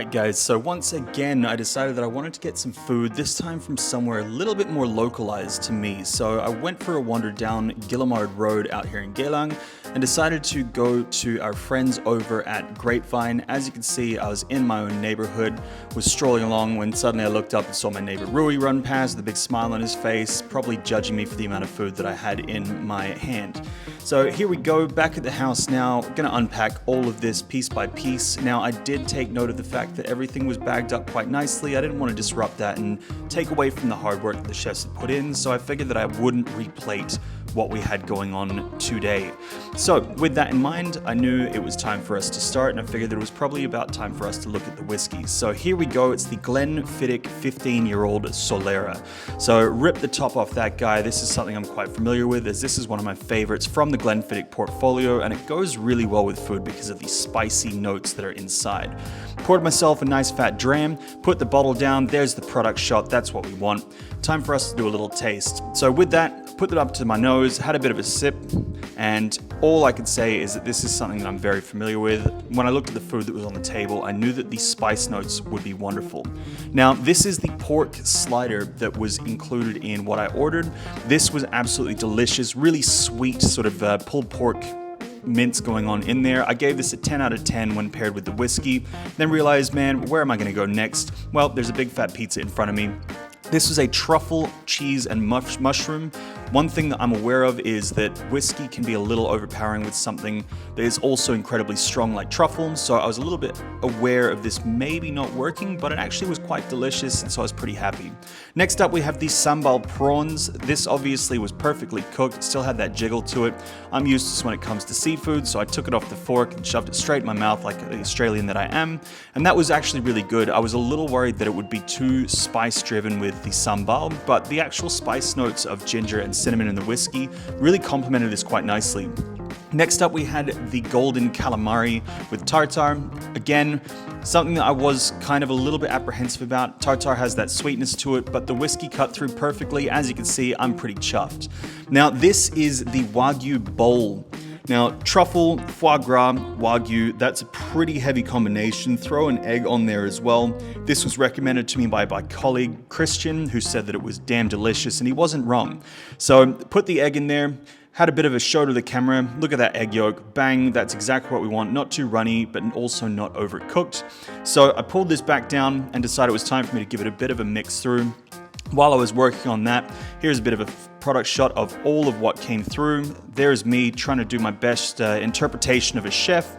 Alright guys, so once again I decided that I wanted to get some food, this time from somewhere a little bit more localized to me. So I went for a wander down Guillemard Road out here in Geylang and decided to go to our friends over at Grapevine. As you can see, I was in my own neighborhood, was strolling along when suddenly I looked up and saw my neighbor Rui run past with a big smile on his face, probably judging me for the amount of food that I had in my hand. So here we go, back at the house now, gonna unpack all of this piece by piece. Now I did take note of the fact that everything was bagged up quite nicely. I didn't want to disrupt that and take away from the hard work that the chefs had put in, so I figured that I wouldn't replate what we had going on today. So with that in mind, I knew it was time for us to start, and I figured that it was probably about time for us to look at the whiskeys. So here we go, it's the Glenfiddich 15-year-old Solera. So rip the top off that guy. This is something I'm quite familiar with, as this is one of my favorites from the Glenfiddich portfolio, and it goes really well with food because of the spicy notes that are inside. Poured myself a nice fat dram, put the bottle down, there's the product shot, that's what we want. Time for us to do a little taste. So with that, put it up to my nose, had a bit of a sip, and all I could say is that this is something that I'm very familiar with. When I looked at the food that was on the table, I knew that the spice notes would be wonderful. Now, this is the pork slider that was included in what I ordered. This was absolutely delicious, really sweet sort of pulled pork mince going on in there. I gave this a 10 out of 10 when paired with the whiskey, then realized, man, where am I gonna go next? Well, there's a big fat pizza in front of me. This was a truffle, cheese, and mushroom. One thing that I'm aware of is that whiskey can be a little overpowering with something that is also incredibly strong like truffle, so I was a little bit aware of this maybe not working, but it actually was quite delicious, and so I was pretty happy. Next up we have the sambal prawns. This obviously was perfectly cooked, still had that jiggle to it. I'm used to this when it comes to seafood, so I took it off the fork and shoved it straight in my mouth like the Australian that I am, and that was actually really good. I was a little worried that it would be too spice driven with the sambal, but the actual spice notes of ginger and cinnamon in the whiskey really complemented this quite nicely. Next up we had the golden calamari with tartar. Again, something that I was kind of a little bit apprehensive about. Tartar has that sweetness to it, but the whiskey cut through perfectly. As you can see, I'm pretty chuffed. Now this is the Wagyu bowl. Now, truffle, foie gras, Wagyu, that's a pretty heavy combination. Throw an egg on there as well. This was recommended to me by my colleague, Christian, who said that it was damn delicious, and he wasn't wrong. So, put the egg in there, had a bit of a show to the camera. Look at that egg yolk, bang, that's exactly what we want. Not too runny, but also not overcooked. So, I pulled this back down and decided it was time for me to give it a bit of a mix through. While I was working on that, here's a bit of a product shot of all of what came through. There's me trying to do my best interpretation of a chef.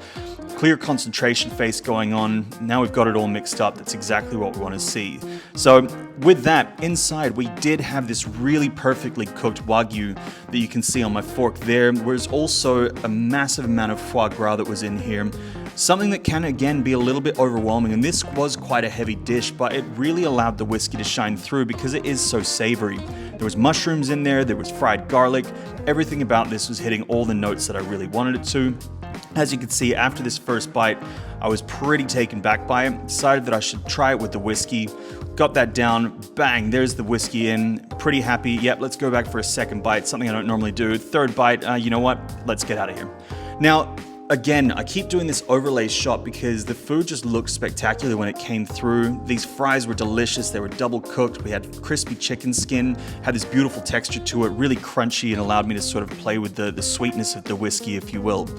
Clear concentration face going on. Now we've got it all mixed up. That's exactly what we want to see. So with that, inside we did have this really perfectly cooked Wagyu that you can see on my fork there. There's also a massive amount of foie gras that was in here. Something that can again be a little bit overwhelming, and this was quite a heavy dish, but it really allowed the whiskey to shine through because it is so savory. There was mushrooms in there was fried garlic. Everything about this was hitting all the notes that I really wanted it to. As you can see, after this first bite, I was pretty taken back by it. Decided that I should try it with the whiskey. Got that down, bang, there's the whiskey in. Pretty happy. Yep, let's go back for a second bite, something I don't normally do. Third bite, you know what? Let's get out of here. Now, again, I keep doing this overlay shot because the food just looked spectacular when it came through. These fries were delicious, they were double cooked, we had crispy chicken skin, had this beautiful texture to it, really crunchy, and allowed me to sort of play with the sweetness of the whiskey, if you will.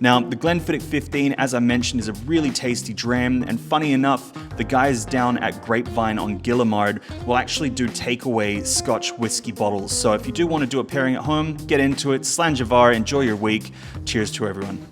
Now, the Glenfiddich 15, as I mentioned, is a really tasty dram, and funny enough, the guys down at Grapevine on Guillemard will actually do takeaway Scotch whiskey bottles. So if you do want to do a pairing at home, get into it, Slanjavar, enjoy your week. Cheers to everyone.